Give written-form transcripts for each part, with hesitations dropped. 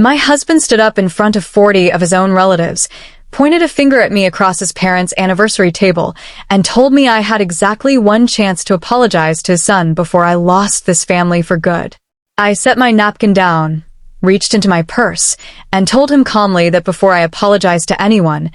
My husband stood up in front of 40 of his own relatives, pointed a finger at me across his parents' anniversary table, and told me I had exactly one chance to apologize to his son before I lost this family for good. I set my napkin down, reached into my purse, and told him calmly that before I apologized to anyone,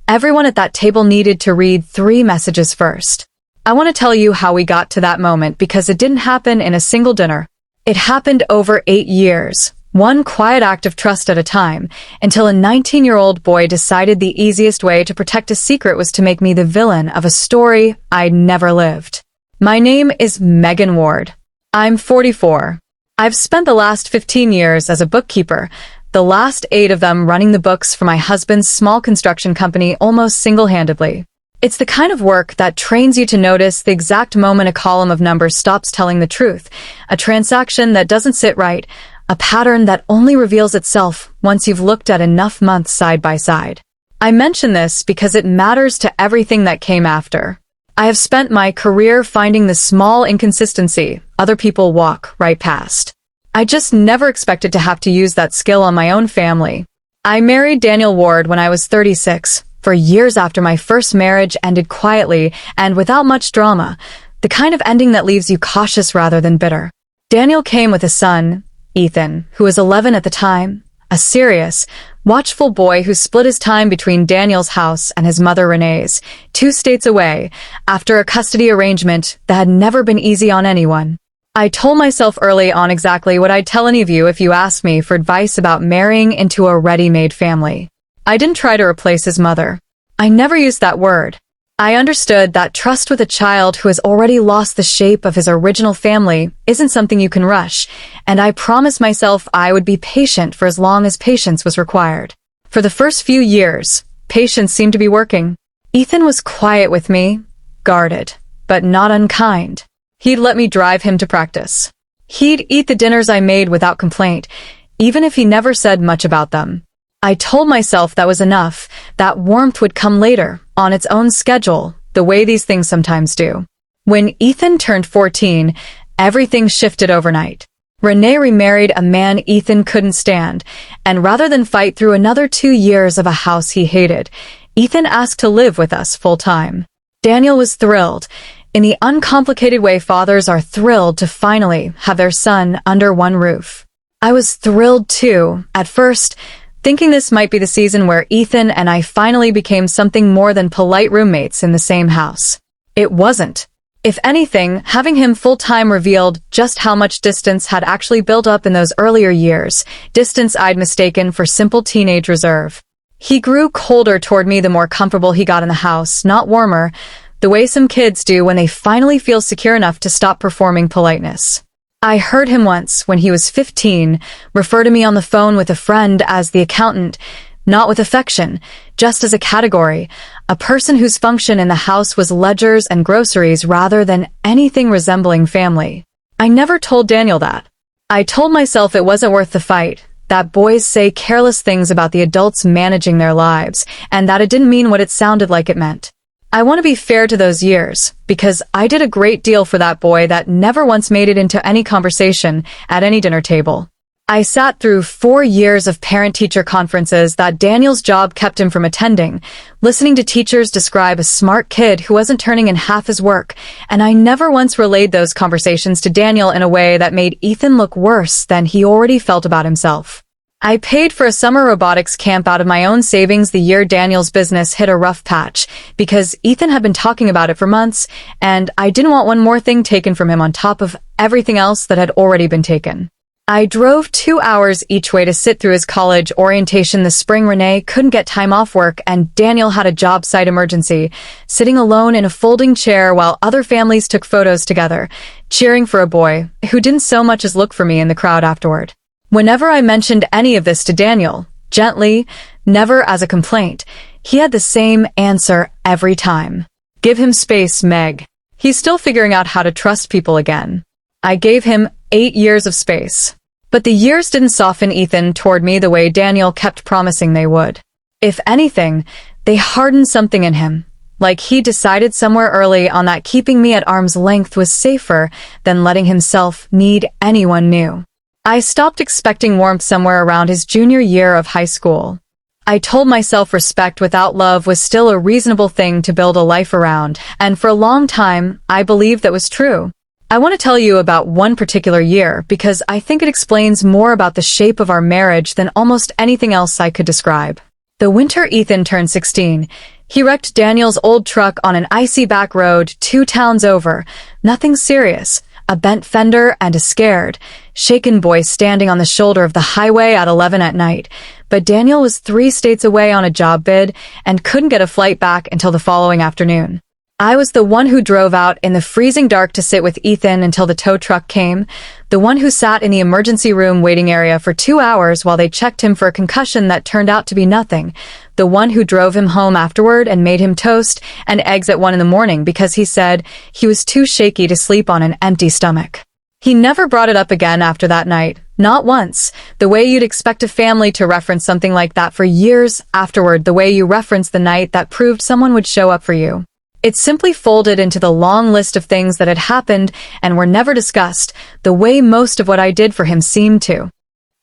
everyone at that table needed to read 3 messages first. I want to tell you how we got to that moment because it didn't happen in a single dinner. It happened over 8 years, one quiet act of trust at a time, until a 19-year-old boy decided the easiest way to protect a secret was to make me the villain of a story I'd never lived. My name is Megan Ward. I'm 44. I've spent the last 15 years as a bookkeeper, the last 8 of them running the books for my husband's small construction company almost single-handedly. It's the kind of work that trains you to notice the exact moment a column of numbers stops telling the truth, a transaction that doesn't sit right, a pattern that only reveals itself once you've looked at enough months side by side. I mention this because it matters to everything that came after. I have spent my career finding the small inconsistency other people walk right past. I just never expected to have to use that skill on my own family. I married Daniel Ward when I was 36, for years after my first marriage ended quietly and without much drama, the kind of ending that leaves you cautious rather than bitter. Daniel came with a son, Ethan, who was 11 at the time, a serious, watchful boy who split his time between Daniel's house and his mother Renee's, 2 states away, after a custody arrangement that had never been easy on anyone. I told myself early on exactly what I'd tell any of you if you asked me for advice about marrying into a ready-made family. I didn't try to replace his mother. I never used that word. I understood that trust with a child who has already lost the shape of his original family isn't something you can rush, and I promised myself I would be patient for as long as patience was required. For the first few years, patience seemed to be working. Ethan was quiet with me, guarded, but not unkind. He'd let me drive him to practice. He'd eat the dinners I made without complaint, even if he never said much about them. I told myself that was enough, that warmth would come later, on its own schedule, the way these things sometimes do. When Ethan turned 14, everything shifted overnight. Renee remarried a man Ethan couldn't stand, and rather than fight through another 2 years of a house he hated, Ethan asked to live with us full-time. Daniel was thrilled, in the uncomplicated way fathers are thrilled to finally have their son under one roof. I was thrilled too, at first, thinking this might be the season where Ethan and I finally became something more than polite roommates in the same house. It wasn't. If anything, having him full-time revealed just how much distance had actually built up in those earlier years, distance I'd mistaken for simple teenage reserve. He grew colder toward me the more comfortable he got in the house, not warmer, the way some kids do when they finally feel secure enough to stop performing politeness. I heard him once, when he was 15, refer to me on the phone with a friend as the accountant, not with affection, just as a category, a person whose function in the house was ledgers and groceries rather than anything resembling family. I never told Daniel that. I told myself it wasn't worth the fight, that boys say careless things about the adults managing their lives, and that it didn't mean what it sounded like it meant. I want to be fair to those years, because I did a great deal for that boy that never once made it into any conversation at any dinner table. I sat through 4 years of parent-teacher conferences that Daniel's job kept him from attending, listening to teachers describe a smart kid who wasn't turning in half his work, and I never once relayed those conversations to Daniel in a way that made Ethan look worse than he already felt about himself. I paid for a summer robotics camp out of my own savings the year Daniel's business hit a rough patch, because Ethan had been talking about it for months, and I didn't want one more thing taken from him on top of everything else that had already been taken. I drove 2 hours each way to sit through his college orientation the spring Renee couldn't get time off work and Daniel had a job site emergency, sitting alone in a folding chair while other families took photos together, cheering for a boy who didn't so much as look for me in the crowd afterward. Whenever I mentioned any of this to Daniel, gently, never as a complaint, he had the same answer every time. Give him space, Meg. He's still figuring out how to trust people again. I gave him 8 years of space. But the years didn't soften Ethan toward me the way Daniel kept promising they would. If anything, they hardened something in him, like he decided somewhere early on that keeping me at arm's length was safer than letting himself need anyone new. I stopped expecting warmth somewhere around his junior year of high school. I told myself respect without love was still a reasonable thing to build a life around, and for a long time, I believed that was true. I want to tell you about one particular year because I think it explains more about the shape of our marriage than almost anything else I could describe. The winter Ethan turned 16. He wrecked Daniel's old truck on an icy back road 2 towns over. Nothing serious. A bent fender and a scared, shaken boy standing on the shoulder of the highway at 11 at night. But Daniel was 3 states away on a job bid and couldn't get a flight back until the following afternoon. I was the one who drove out in the freezing dark to sit with Ethan until the tow truck came, the one who sat in the emergency room waiting area for 2 hours while they checked him for a concussion that turned out to be nothing, the one who drove him home afterward and made him toast and eggs at 1 in the morning because he said he was too shaky to sleep on an empty stomach. He never brought it up again after that night, not once, the way you'd expect a family to reference something like that for years afterward, the way you reference the night that proved someone would show up for you. It simply folded into the long list of things that had happened and were never discussed, the way most of what I did for him seemed to.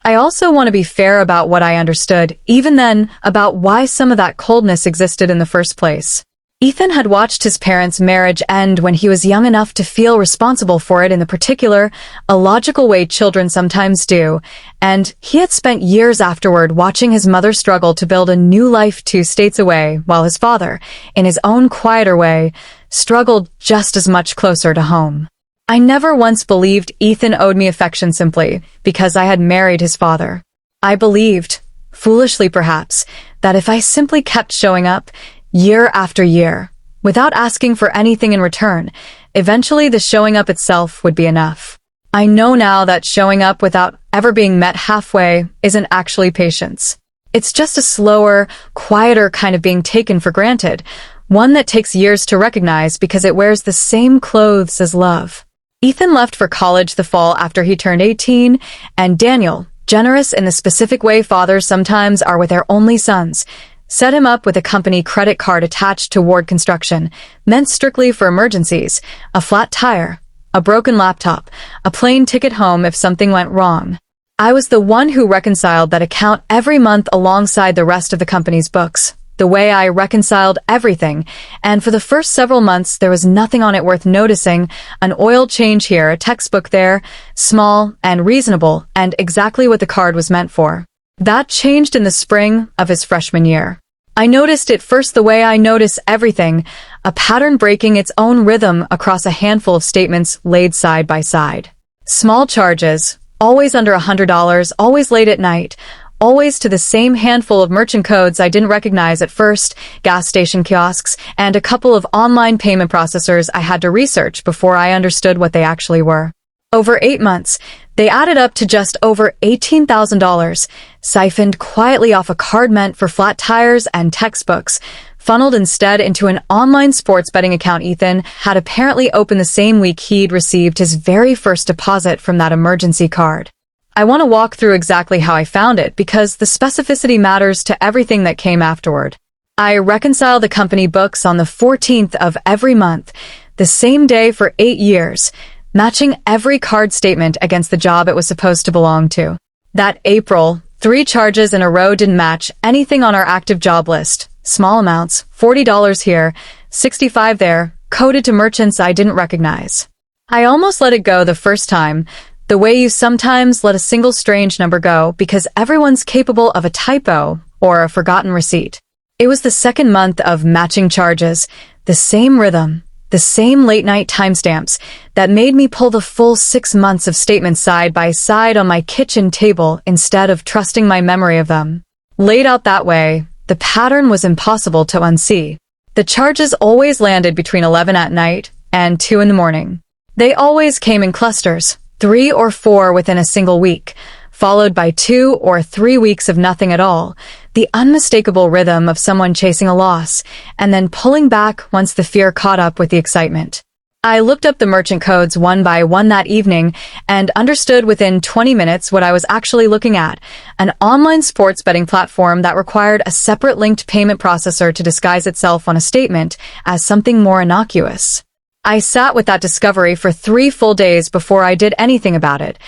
I also want to be fair about what I understood, even then, about why some of that coldness existed in the first place. Ethan had watched his parents' marriage end when he was young enough to feel responsible for it in the particular, illogical way children sometimes do, and he had spent years afterward watching his mother struggle to build a new life 2 states away, while his father, in his own quieter way, struggled just as much closer to home. I never once believed Ethan owed me affection simply because I had married his father. I believed, foolishly perhaps, that if I simply kept showing up, year after year, without asking for anything in return, eventually the showing up itself would be enough. I know now that showing up without ever being met halfway isn't actually patience. It's just a slower, quieter kind of being taken for granted, one that takes years to recognize because it wears the same clothes as love. Ethan left for college the fall after he turned 18, and Daniel, generous in the specific way fathers sometimes are with their only sons, set him up with a company credit card attached to Ward Construction, meant strictly for emergencies, a flat tire, a broken laptop, a plane ticket home if something went wrong. I was the one who reconciled that account every month alongside the rest of the company's books, the way I reconciled everything, and for the first several months there was nothing on it worth noticing, an oil change here, a textbook there, small and reasonable, and exactly what the card was meant for. That changed in the spring of his freshman year. I noticed it first the way I notice everything, a pattern breaking its own rhythm across a handful of statements laid side by side. Small charges, always under $100, always late at night, always to the same handful of merchant codes I didn't recognize at first, gas station kiosks, and a couple of online payment processors I had to research before I understood what they actually were. Over 8 months, they added up to just over $18,000, siphoned quietly off a card meant for flat tires and textbooks, funneled instead into an online sports betting account Ethan had apparently opened the same week he'd received his very first deposit from that emergency card. I want to walk through exactly how I found it because the specificity matters to everything that came afterward. I reconciled the company books on the 14th of every month, the same day for 8 years, matching every card statement against the job it was supposed to belong to. That April, 3 charges in a row didn't match anything on our active job list. Small amounts, $40 here, $65 there, coded to merchants I didn't recognize. I almost let it go the first time, the way you sometimes let a single strange number go because everyone's capable of a typo or a forgotten receipt. It was the second month of matching charges, the same rhythm, the same late-night timestamps that made me pull the full 6 months of statements side by side on my kitchen table instead of trusting my memory of them. Laid out that way, the pattern was impossible to unsee. The charges always landed between 11 at night and 2 in the morning. They always came in clusters, 3 or 4 within a single week, followed by 2 or 3 weeks of nothing at all, the unmistakable rhythm of someone chasing a loss, and then pulling back once the fear caught up with the excitement. I looked up the merchant codes one by one that evening and understood within 20 minutes what I was actually looking at, an online sports betting platform that required a separate linked payment processor to disguise itself on a statement as something more innocuous. I sat with that discovery for 3 full days before I did anything about it.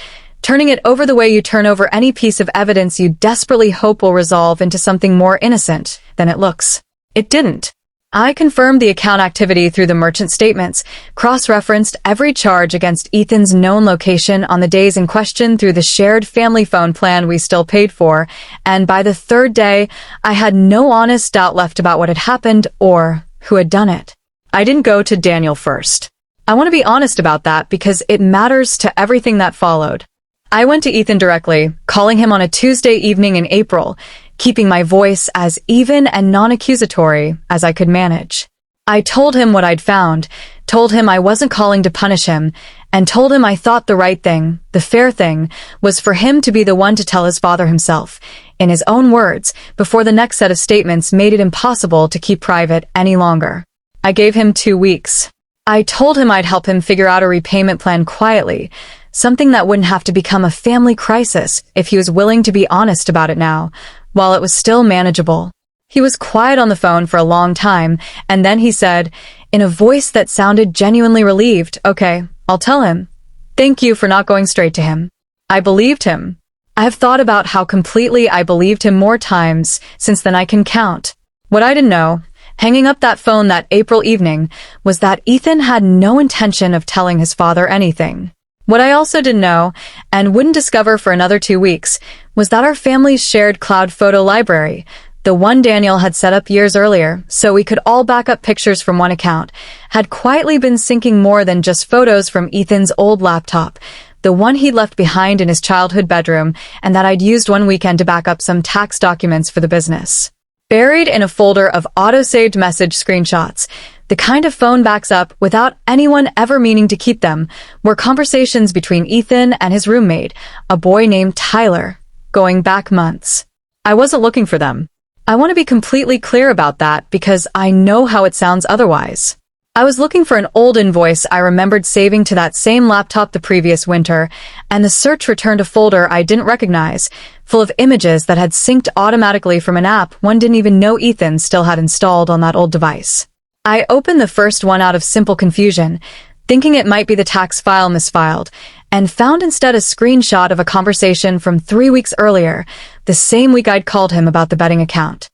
turning it over the way you turn over any piece of evidence you desperately hope will resolve into something more innocent than it looks. It didn't. I confirmed the account activity through the merchant statements, cross-referenced every charge against Ethan's known location on the days in question through the shared family phone plan we still paid for, and by the third day, I had no honest doubt left about what had happened or who had done it. I didn't go to Daniel first. I want to be honest about that because it matters to everything that followed. I went to Ethan directly, calling him on a Tuesday evening in April, keeping my voice as even and non-accusatory as I could manage. I told him what I'd found, told him I wasn't calling to punish him, and told him I thought the right thing, the fair thing, was for him to be the one to tell his father himself, in his own words, before the next set of statements made it impossible to keep private any longer. I gave him 2 weeks. I told him I'd help him figure out a repayment plan quietly, something that wouldn't have to become a family crisis if he was willing to be honest about it now, while it was still manageable. He was quiet on the phone for a long time, and then he said, in a voice that sounded genuinely relieved, "Okay, I'll tell him. Thank you for not going straight to him." I believed him. I have thought about how completely I believed him more times since than I can count. What I didn't know, hanging up that phone that April evening, was that Ethan had no intention of telling his father anything. What I also didn't know, and wouldn't discover for another 2 weeks, was that our family's shared cloud photo library, the one Daniel had set up years earlier so we could all back up pictures from one account, had quietly been syncing more than just photos from Ethan's old laptop, the one he'd left behind in his childhood bedroom and that I'd used one weekend to back up some tax documents for the business. Buried in a folder of auto-saved message screenshots, the kind of phone backs up without anyone ever meaning to keep them, were conversations between Ethan and his roommate, a boy named Tyler, going back months. I wasn't looking for them. I want to be completely clear about that because I know how it sounds otherwise. I was looking for an old invoice I remembered saving to that same laptop the previous winter, and the search returned a folder I didn't recognize, full of images that had synced automatically from an app one didn't even know Ethan still had installed on that old device. I opened the first one out of simple confusion, thinking it might be the tax file misfiled, and found instead a screenshot of a conversation from 3 weeks earlier, the same week I'd called him about the betting account.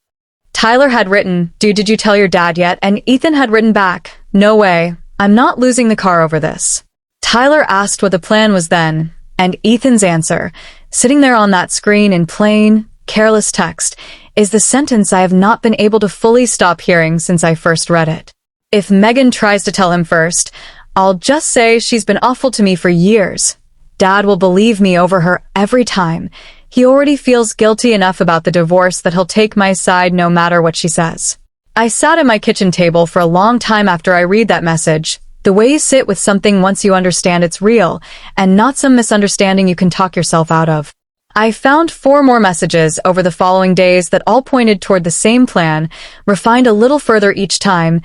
Tyler had written, "Dude, did you tell your dad yet?" And Ethan had written back, "No way, I'm not losing the car over this." Tyler asked what the plan was then, and Ethan's answer, sitting there on that screen in plain, careless text, is the sentence I have not been able to fully stop hearing since I first read it. If Megan tries to tell him first, I'll just say she's been awful to me for years. Dad will believe me over her every time. He already feels guilty enough about the divorce that he'll take my side no matter what she says. I sat at my kitchen table for a long time after I read that message, the way you sit with something once you understand it's real, and not some misunderstanding you can talk yourself out of. I found 4 more messages over the following days that all pointed toward the same plan, refined a little further each time,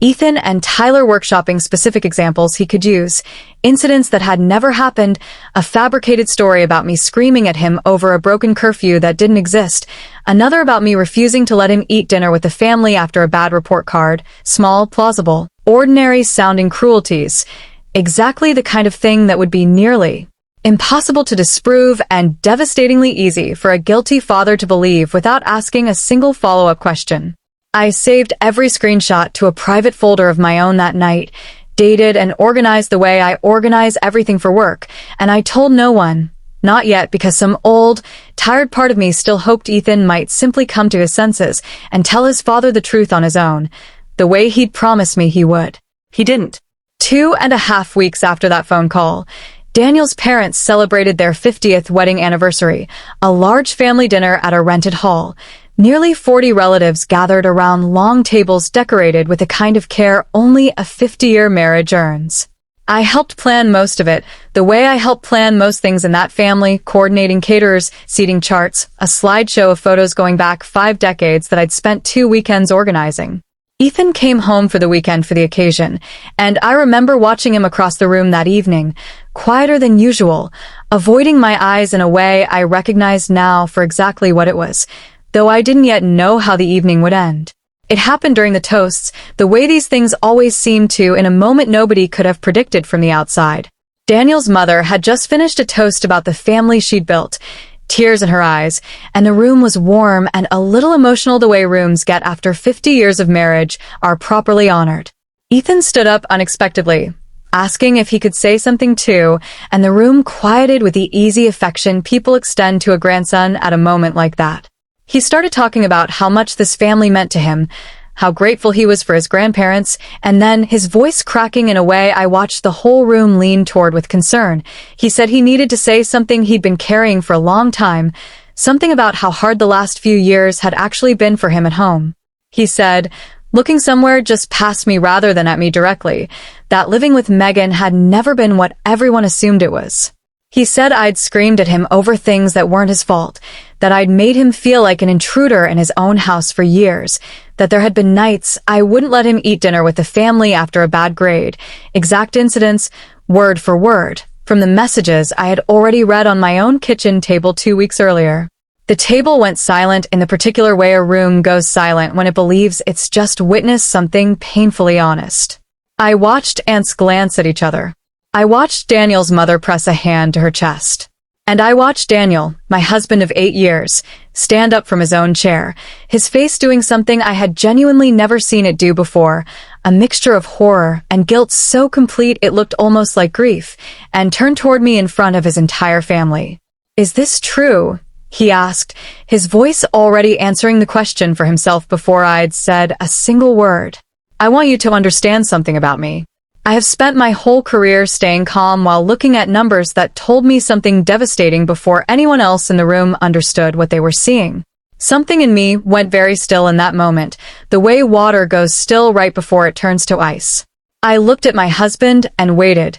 Ethan and Tyler workshopping specific examples he could use, incidents that had never happened, a fabricated story about me screaming at him over a broken curfew that didn't exist, another about me refusing to let him eat dinner with the family after a bad report card, small, plausible, ordinary-sounding cruelties, exactly the kind of thing that would be nearly impossible to disprove and devastatingly easy for a guilty father to believe without asking a single follow-up question. I saved every screenshot to a private folder of my own that night, dated and organized the way I organize everything for work, and I told no one. Not yet, because some old, tired part of me still hoped Ethan might simply come to his senses and tell his father the truth on his own, the way he'd promised me he would. He didn't. 2.5 weeks after that phone call, Daniel's parents celebrated their 50th wedding anniversary, a large family dinner at a rented hall. Nearly 40 relatives gathered around long tables decorated with the kind of care only a 50-year marriage earns. I helped plan most of it, the way I helped plan most things in that family, coordinating caterers, seating charts, a slideshow of photos going back 5 decades that I'd spent 2 weekends organizing. Ethan came home for the weekend for the occasion, and I remember watching him across the room that evening, quieter than usual, avoiding my eyes in a way I recognized now for exactly what it was, though I didn't yet know how the evening would end. It happened during the toasts, the way these things always seem to in a moment nobody could have predicted from the outside. Daniel's mother had just finished a toast about the family she'd built, tears in her eyes, and the room was warm and a little emotional the way rooms get after 50 years of marriage are properly honored. Ethan stood up unexpectedly, asking if he could say something too, and the room quieted with the easy affection people extend to a grandson at a moment like that. He started talking about how much this family meant to him, how grateful he was for his grandparents, and then, his voice cracking in a way I watched the whole room lean toward with concern, he said he needed to say something he'd been carrying for a long time, something about how hard the last few years had actually been for him at home. He said, looking somewhere just past me rather than at me directly, that living with Megan had never been what everyone assumed it was. He said I'd screamed at him over things that weren't his fault, that I'd made him feel like an intruder in his own house for years, that there had been nights I wouldn't let him eat dinner with the family after a bad grade, exact incidents, word for word, from the messages I had already read on my own kitchen table 2 weeks earlier. The table went silent in the particular way a room goes silent when it believes it's just witnessed something painfully honest. I watched aunts glance at each other. I watched Daniel's mother press a hand to her chest. And I watched Daniel, my husband of 8 years, stand up from his own chair, his face doing something I had genuinely never seen it do before, a mixture of horror and guilt so complete it looked almost like grief, and turn toward me in front of his entire family. "Is this true?" he asked, his voice already answering the question for himself before I'd said a single word. "I want you to understand something about me. I have spent my whole career staying calm while looking at numbers that told me something devastating before anyone else in the room understood what they were seeing. Something in me went very still in that moment, the way water goes still right before it turns to ice. I looked at my husband and waited,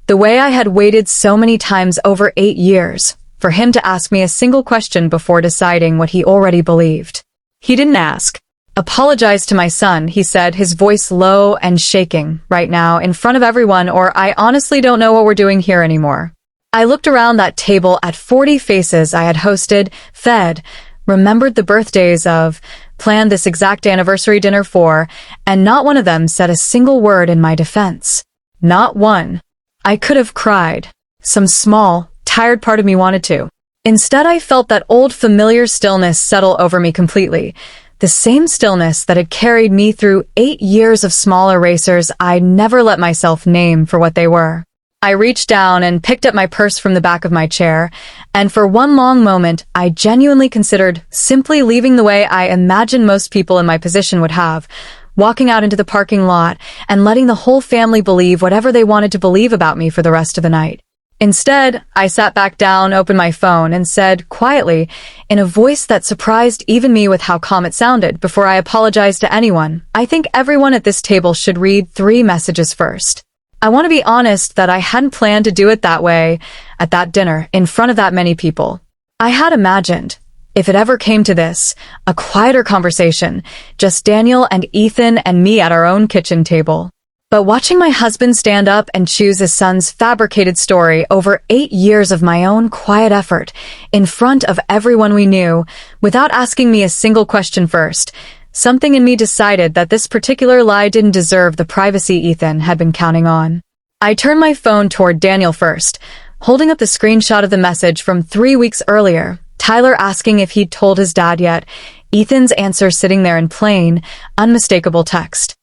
the way I had waited so many times over 8 years, for him to ask me a single question before deciding what he already believed. He didn't ask. "Apologize to my son," he said, his voice low and shaking, "right now, in front of everyone, or I honestly don't know what we're doing here anymore." I looked around that table at 40 faces I had hosted, fed, remembered the birthdays of, planned this exact anniversary dinner for, and not one of them said a single word in my defense. Not one. I could have cried. Some small, tired part of me wanted to. Instead, I felt that old familiar stillness settle over me completely. The same stillness that had carried me through 8 years of small erasers I'd never let myself name for what they were. I reached down and picked up my purse from the back of my chair, and for one long moment I genuinely considered simply leaving the way I imagine most people in my position would have, walking out into the parking lot and letting the whole family believe whatever they wanted to believe about me for the rest of the night. Instead, I sat back down, opened my phone, and said, quietly, in a voice that surprised even me with how calm it sounded, before I apologized to anyone, "I think everyone at this table should read 3 messages first. I want to be honest that I hadn't planned to do it that way, at that dinner, in front of that many people. I had imagined, if it ever came to this, a quieter conversation, just Daniel and Ethan and me at our own kitchen table. But watching my husband stand up and choose his son's fabricated story over 8 years of my own quiet effort, in front of everyone we knew, without asking me a single question first, something in me decided that this particular lie didn't deserve the privacy Ethan had been counting on. I turned my phone toward Daniel first, holding up the screenshot of the message from 3 weeks earlier, Tyler asking if he'd told his dad yet, Ethan's answer sitting there in plain, unmistakable text.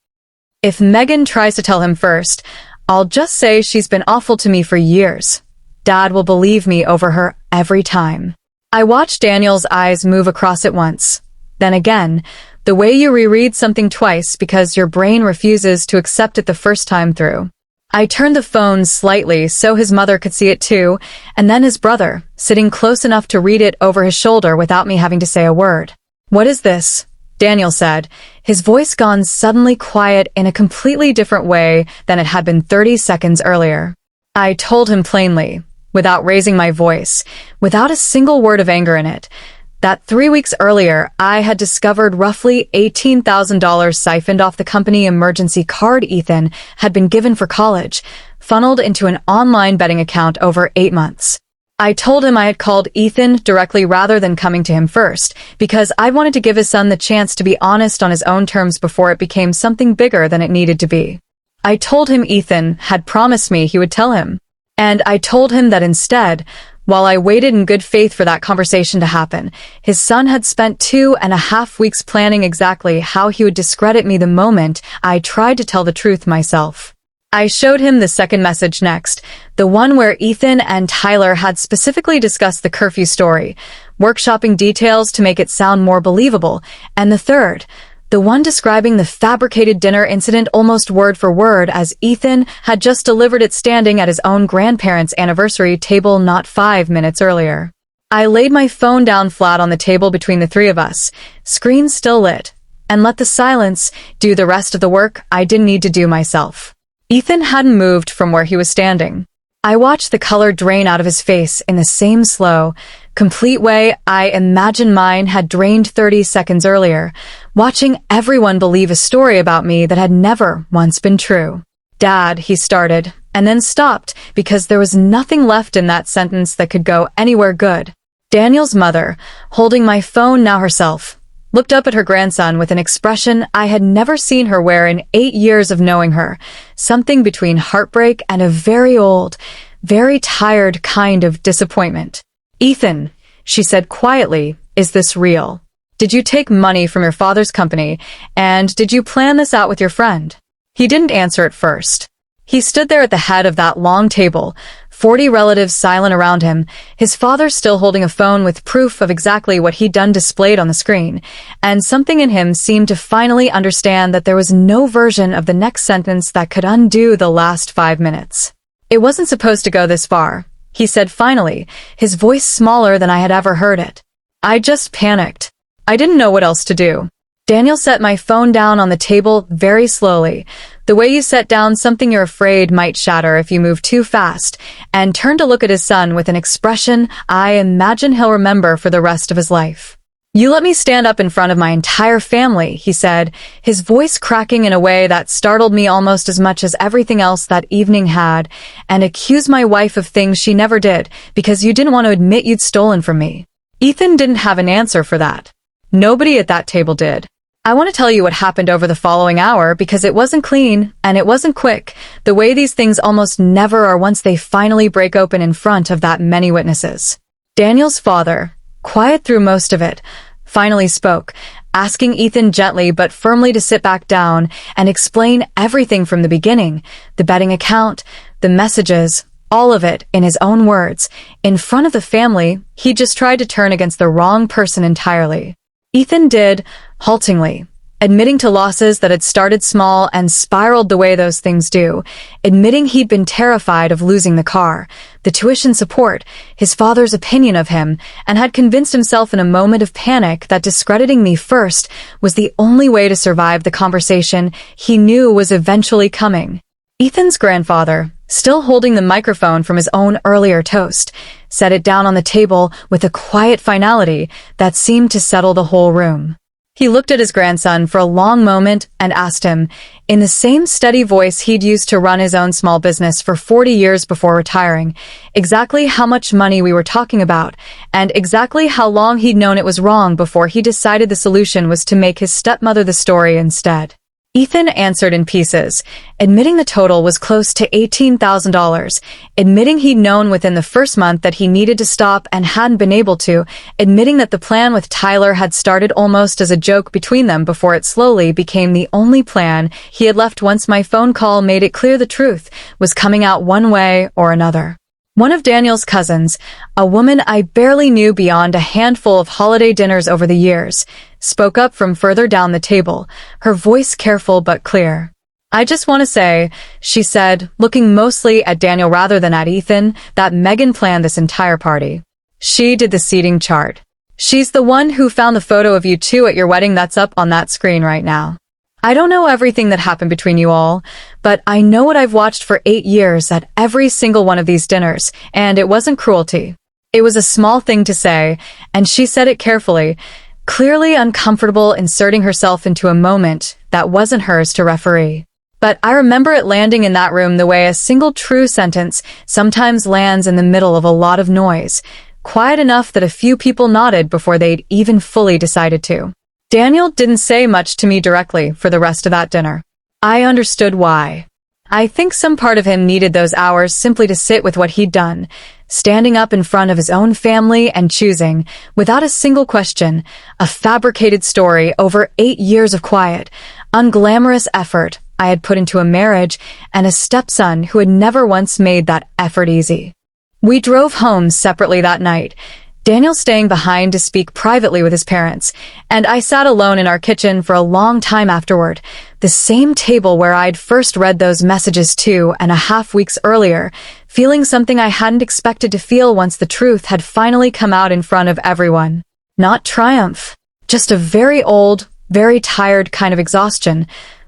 "If Megan tries to tell him first, I'll just say she's been awful to me for years. Dad will believe me over her every time." I watched Daniel's eyes move across it once, then again, the way you reread something twice because your brain refuses to accept it the first time through. I turned the phone slightly so his mother could see it too, and then his brother, sitting close enough to read it over his shoulder without me having to say a word. "What is this?" Daniel said, his voice gone suddenly quiet in a completely different way than it had been 30 seconds earlier. I told him plainly, without raising my voice, without a single word of anger in it, that 3 weeks earlier I had discovered roughly $18,000 siphoned off the company emergency card Ethan had been given for college, funneled into an online betting account over 8 months. I told him I had called Ethan directly rather than coming to him first, because I wanted to give his son the chance to be honest on his own terms before it became something bigger than it needed to be. I told him Ethan had promised me he would tell him. And I told him that instead, while I waited in good faith for that conversation to happen, his son had spent 2.5 weeks planning exactly how he would discredit me the moment I tried to tell the truth myself. I showed him the second message next, the one where Ethan and Tyler had specifically discussed the curfew story, workshopping details to make it sound more believable, and the third, the one describing the fabricated dinner incident almost word for word as Ethan had just delivered it standing at his own grandparents' anniversary table not 5 minutes earlier. I laid my phone down flat on the table between the three of us, screen still lit, and let the silence do the rest of the work I didn't need to do myself. Ethan hadn't moved from where he was standing. I watched the color drain out of his face in the same slow, complete way I imagined mine had drained 30 seconds earlier, watching everyone believe a story about me that had never once been true. "Dad," he started, and then stopped because there was nothing left in that sentence that could go anywhere good. Daniel's mother, holding my phone now herself, looked up at her grandson with an expression I had never seen her wear in 8 years of knowing her, something between heartbreak and a very old, very tired kind of disappointment. "Ethan," she said quietly, "is this real? Did you take money from your father's company, and did you plan this out with your friend?" He didn't answer at first. He stood there at the head of that long table, 40 relatives silent around him, his father still holding a phone with proof of exactly what he'd done displayed on the screen, and something in him seemed to finally understand that there was no version of the next sentence that could undo the last 5 minutes. "It wasn't supposed to go this far," he said finally, his voice smaller than I had ever heard it. "I just panicked. I didn't know what else to do." Daniel set my phone down on the table very slowly, the way you set down something you're afraid might shatter if you move too fast, and turned to look at his son with an expression I imagine he'll remember for the rest of his life. "You let me stand up in front of my entire family," he said, his voice cracking in a way that startled me almost as much as everything else that evening had, "and accuse my wife of things she never did because you didn't want to admit you'd stolen from me." Ethan didn't have an answer for that. Nobody at that table did. I want to tell you what happened over the following hour because it wasn't clean and it wasn't quick, the way these things almost never are once they finally break open in front of that many witnesses. Daniel's father, quiet through most of it, finally spoke, asking Ethan gently but firmly to sit back down and explain everything from the beginning, the betting account, the messages, all of it in his own words. In front of the family, he just tried to turn against the wrong person entirely. Ethan did, haltingly, admitting to losses that had started small and spiraled the way those things do, admitting he'd been terrified of losing the car, the tuition support, his father's opinion of him, and had convinced himself in a moment of panic that discrediting me first was the only way to survive the conversation he knew was eventually coming. Ethan's grandfather, still holding the microphone from his own earlier toast, set it down on the table with a quiet finality that seemed to settle the whole room. He looked at his grandson for a long moment and asked him, in the same steady voice he'd used to run his own small business for 40 years before retiring, exactly how much money we were talking about, and exactly how long he'd known it was wrong before he decided the solution was to make his stepmother the story instead. Ethan answered in pieces, admitting the total was close to $18,000, admitting he'd known within the first month that he needed to stop and hadn't been able to, admitting that the plan with Tyler had started almost as a joke between them before it slowly became the only plan he had left once my phone call made it clear the truth was coming out one way or another. One of Daniel's cousins, a woman I barely knew beyond a handful of holiday dinners over the years, spoke up from further down the table, her voice careful but clear. "I just want to say," she said, looking mostly at Daniel rather than at Ethan, "that Megan planned this entire party. She did the seating chart. She's the one who found the photo of you two at your wedding that's up on that screen right now. I don't know everything that happened between you all, but I know what I've watched for 8 years at every single one of these dinners, and it wasn't cruelty. It was a small thing to say, and she said it carefully, clearly uncomfortable inserting herself into a moment that wasn't hers to referee. But I remember it landing in that room the way a single true sentence sometimes lands in the middle of a lot of noise, quiet enough that a few people nodded before they'd even fully decided to. Daniel didn't say much to me directly for the rest of that dinner. I understood why. I think some part of him needed those hours simply to sit with what he'd done, standing up in front of his own family and choosing, without a single question, a fabricated story over 8 years of quiet, unglamorous effort I had put into a marriage and a stepson who had never once made that effort easy. We drove home separately that night, Daniel staying behind to speak privately with his parents, and I sat alone in our kitchen for a long time afterward, the same table where I'd first read those messages 2.5 weeks earlier, feeling something I hadn't expected to feel once the truth had finally come out in front of everyone. Not triumph, just a very old, very tired kind of exhaustion,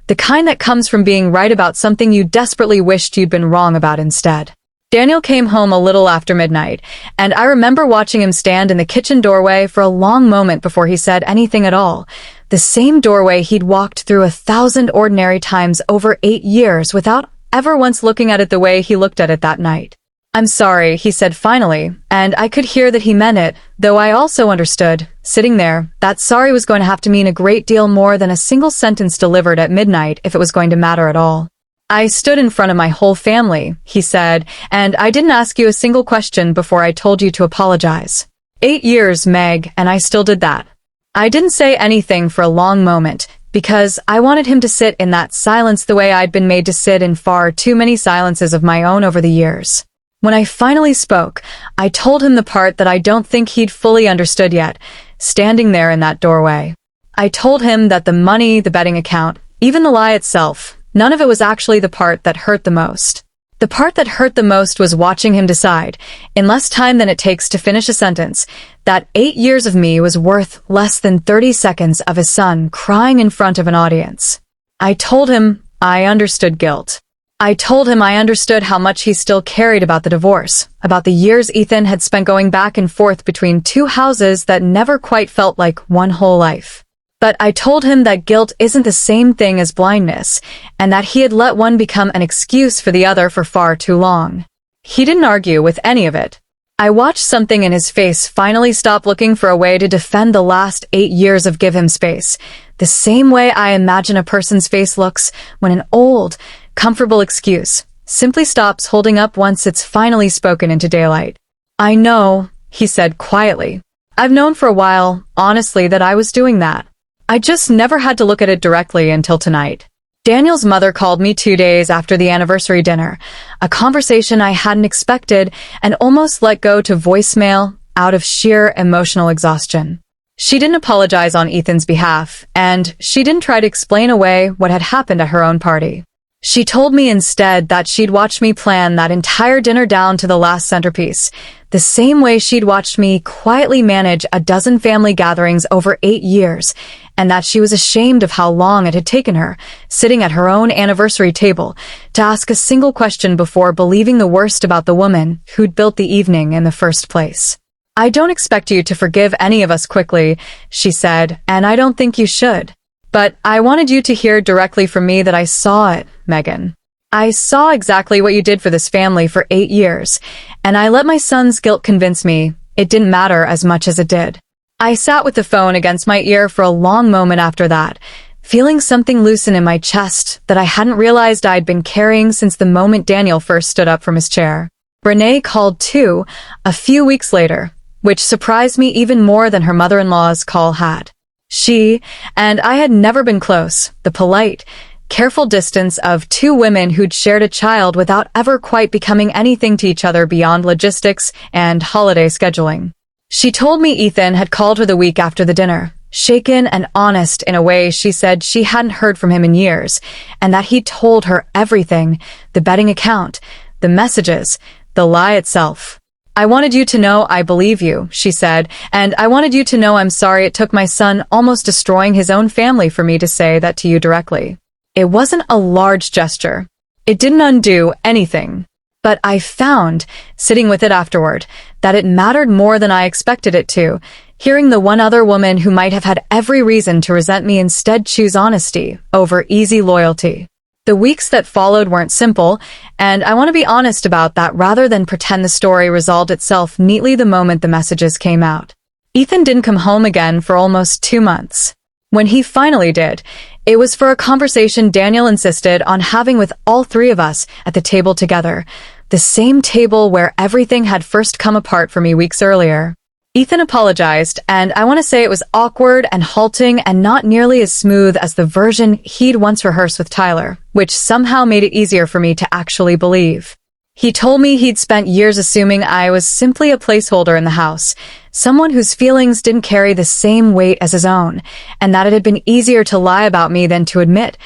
the kind that comes from being right about something you desperately wished you'd been wrong about instead. Daniel came home a little after midnight, and I remember watching him stand in the kitchen doorway for a long moment before he said anything at all, the same doorway he'd walked through 1,000 ordinary times over 8 years without ever once looking at it the way he looked at it that night. "I'm sorry," he said finally, and I could hear that he meant it, though I also understood, sitting there, that sorry was going to have to mean a great deal more than a single sentence delivered at midnight if it was going to matter at all. "I stood in front of my whole family," he said, "and I didn't ask you a single question before I told you to apologize. 8 years, Meg, and I still did that. I didn't say anything for a long moment, because I wanted him to sit in that silence the way I'd been made to sit in far too many silences of my own over the years. When I finally spoke, I told him the part that I don't think he'd fully understood yet, standing there in that doorway. I told him that the money, the betting account, even the lie itself, none of it was actually the part that hurt the most. The part that hurt the most was watching him decide, in less time than it takes to finish a sentence, that 8 years of me was worth less than 30 seconds of his son crying in front of an audience. I told him I understood guilt. I told him I understood how much he still carried about the divorce, about the years Ethan had spent going back and forth between 2 houses that never quite felt like one whole life. But I told him that guilt isn't the same thing as blindness, and that he had let one become an excuse for the other for far too long. He didn't argue with any of it. I watched something in his face finally stop looking for a way to defend the last 8 years of give him space, the same way I imagine a person's face looks when an old, comfortable excuse simply stops holding up once it's finally spoken into daylight. "I know," he said quietly. "I've known for a while, honestly, that I was doing that. I just never had to look at it directly until tonight." Daniel's mother called me 2 days after the anniversary dinner, a conversation I hadn't expected and almost let go to voicemail out of sheer emotional exhaustion. She didn't apologize on Ethan's behalf, and she didn't try to explain away what had happened at her own party. She told me instead that she'd watched me plan that entire dinner down to the last centerpiece, the same way she'd watched me quietly manage a dozen family gatherings over 8 years, and that she was ashamed of how long it had taken her, sitting at her own anniversary table, to ask a single question before believing the worst about the woman who'd built the evening in the first place. "I don't expect you to forgive any of us quickly," she said, "and I don't think you should. But I wanted you to hear directly from me that I saw it, Megan. I saw exactly what you did for this family for 8 years, and I let my son's guilt convince me it didn't matter as much as it did." I sat with the phone against my ear for a long moment after that, feeling something loosen in my chest that I hadn't realized I'd been carrying since the moment Daniel first stood up from his chair. Renee called too, a few weeks later, which surprised me even more than her mother-in-law's call had. She and I had never been close, the polite, careful distance of 2 women who'd shared a child without ever quite becoming anything to each other beyond logistics and holiday scheduling. She told me Ethan had called her the week after the dinner, shaken and honest in a way she said she hadn't heard from him in years, and that he'd told her everything, the betting account, the messages, the lie itself. "I wanted you to know I believe you," she said, "and I wanted you to know I'm sorry it took my son almost destroying his own family for me to say that to you directly. It wasn't a large gesture. It didn't undo anything. But I found, sitting with it afterward, that it mattered more than I expected it to, hearing the one other woman who might have had every reason to resent me instead choose honesty over easy loyalty. The weeks that followed weren't simple, and I want to be honest about that rather than pretend the story resolved itself neatly the moment the messages came out. Ethan didn't come home again for almost 2 months. When he finally did, it was for a conversation Daniel insisted on having with all three of us at the table together, the same table where everything had first come apart for me weeks earlier. Ethan apologized, and I want to say it was awkward and halting and not nearly as smooth as the version he'd once rehearsed with Tyler, which somehow made it easier for me to actually believe. He told me he'd spent years assuming I was simply a placeholder in the house, someone whose feelings didn't carry the same weight as his own, and that it had been easier to lie about me than to admit,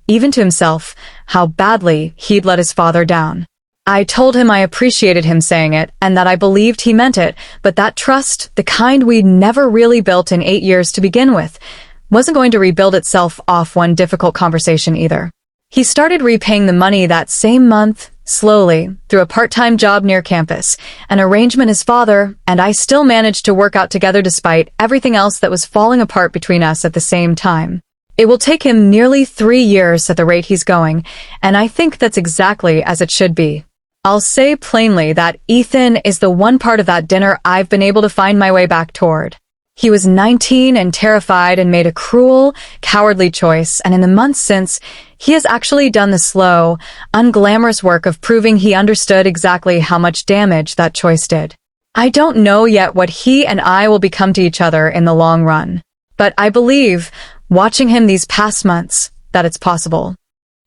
even to himself, how badly he'd let his father down. I told him I appreciated him saying it and that I believed he meant it, but that trust, the kind we'd never really built in 8 years to begin with, wasn't going to rebuild itself off one difficult conversation either. He started repaying the money that same month, slowly, through a part-time job near campus, an arrangement his father and I still managed to work out together despite everything else that was falling apart between us at the same time. It will take him nearly 3 years at the rate he's going, and I think that's exactly as it should be. I'll say plainly that Ethan is the one part of that dinner I've been able to find my way back toward. He was 19 and terrified and made a cruel, cowardly choice, and in the months since, he has actually done the slow, unglamorous work of proving he understood exactly how much damage that choice did. I don't know yet what he and I will become to each other in the long run, but I believe, watching him these past months, that it's possible.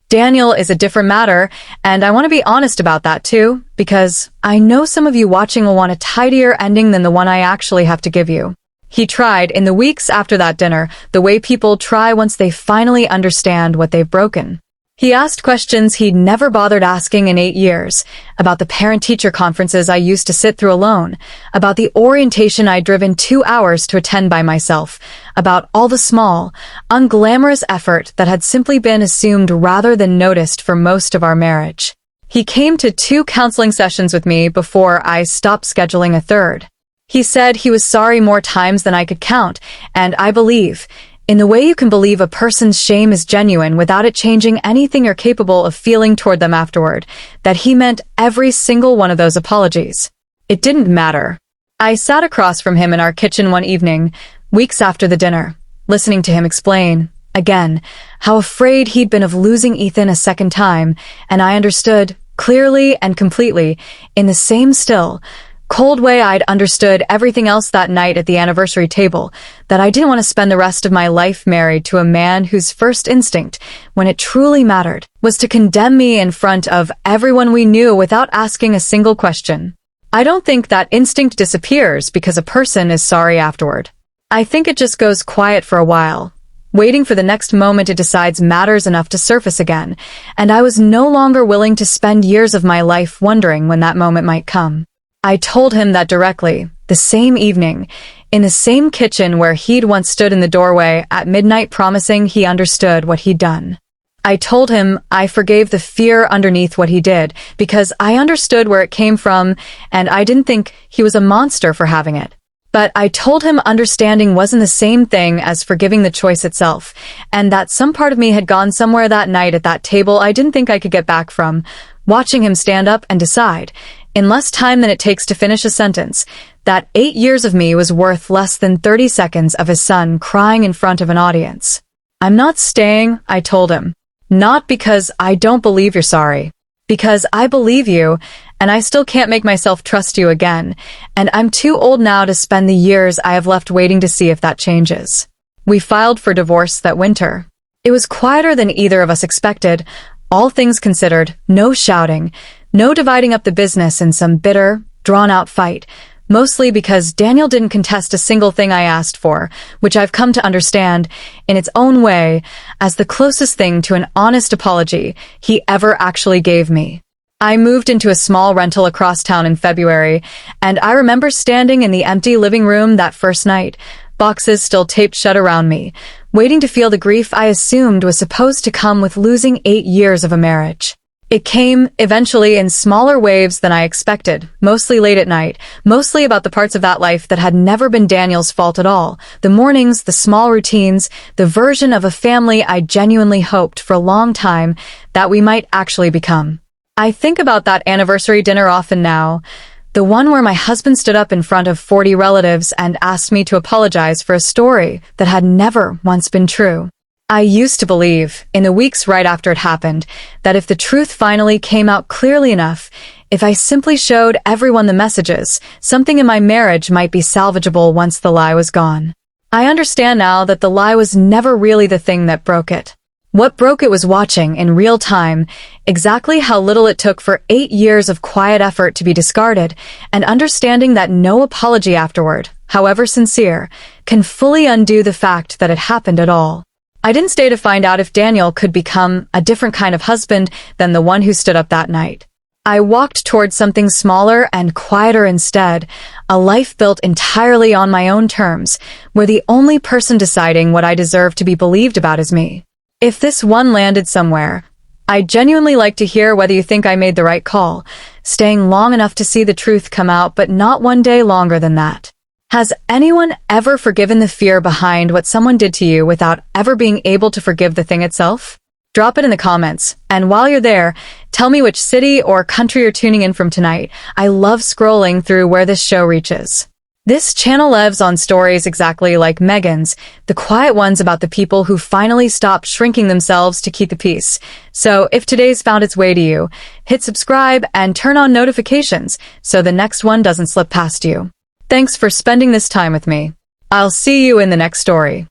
Daniel is a different matter, and I want to be honest about that too, because I know some of you watching will want a tidier ending than the one I actually have to give you. He tried, in the weeks after that dinner, the way people try once they finally understand what they've broken. He asked questions he'd never bothered asking in 8 years, about the parent-teacher conferences I used to sit through alone, about the orientation I'd driven 2 hours to attend by myself, about all the small, unglamorous effort that had simply been assumed rather than noticed for most of our marriage. He came to 2 counseling sessions with me before I stopped scheduling a third. He said he was sorry more times than I could count, and I believe, in the way you can believe a person's shame is genuine without it changing anything you're capable of feeling toward them afterward, that he meant every single one of those apologies. It didn't matter. I sat across from him in our kitchen one evening, weeks after the dinner, listening to him explain, again, how afraid he'd been of losing Ethan a second time, and I understood, clearly and completely, in the same still, cold way I'd understood everything else that night at the anniversary table, that I didn't want to spend the rest of my life married to a man whose first instinct, when it truly mattered, was to condemn me in front of everyone we knew without asking a single question. I don't think that instinct disappears because a person is sorry afterward. I think it just goes quiet for a while, waiting for the next moment it decides matters enough to surface again, and I was no longer willing to spend years of my life wondering when that moment might come. I told him that directly, the same evening, in the same kitchen where he'd once stood in the doorway at midnight promising he understood what he'd done. I told him I forgave the fear underneath what he did, because I understood where it came from, and I didn't think he was a monster for having it. But I told him understanding wasn't the same thing as forgiving the choice itself, and that some part of me had gone somewhere that night at that table I didn't think I could get back from, watching him stand up and decide, in less time than it takes to finish a sentence, that 8 years of me was worth less than 30 seconds of his son crying in front of an audience. I'm not staying, I told him. Not because I don't believe you're sorry. Because I believe you, and I still can't make myself trust you again, and I'm too old now to spend the years I have left waiting to see if that changes. We filed for divorce that winter. It was quieter than either of us expected, all things considered, no shouting, no dividing up the business in some bitter, drawn-out fight, mostly because Daniel didn't contest a single thing I asked for, which I've come to understand, in its own way, as the closest thing to an honest apology he ever actually gave me. I moved into a small rental across town in February, and I remember standing in the empty living room that first night, boxes still taped shut around me, waiting to feel the grief I assumed was supposed to come with losing 8 years of a marriage. It came, eventually, in smaller waves than I expected, mostly late at night, mostly about the parts of that life that had never been Daniel's fault at all, the mornings, the small routines, the version of a family I genuinely hoped for a long time that we might actually become. I think about that anniversary dinner often now, The one where my husband stood up in front of 40 relatives and asked me to apologize for a story that had never once been true. I used to believe, in the weeks right after it happened, that if the truth finally came out clearly enough, if I simply showed everyone the messages, something in my marriage might be salvageable once the lie was gone. I understand now that the lie was never really the thing that broke it. What broke it was watching, in real time, exactly how little it took for 8 years of quiet effort to be discarded, and understanding that no apology afterward, however sincere, can fully undo the fact that it happened at all. I didn't stay to find out if Daniel could become a different kind of husband than the one who stood up that night. I walked towards something smaller and quieter instead, a life built entirely on my own terms, where the only person deciding what I deserve to be believed about is me. If this one landed somewhere, I'd genuinely like to hear whether you think I made the right call, staying long enough to see the truth come out, but not one day longer than that. Has anyone ever forgiven the fear behind what someone did to you without ever being able to forgive the thing itself? Drop it in the comments, and while you're there, tell me which city or country you're tuning in from tonight. I love scrolling through where this show reaches. This channel lives on stories exactly like Megan's, the quiet ones about the people who finally stopped shrinking themselves to keep the peace. So if today's found its way to you, hit subscribe and turn on notifications so the next one doesn't slip past you. Thanks for spending this time with me. I'll see you in the next story.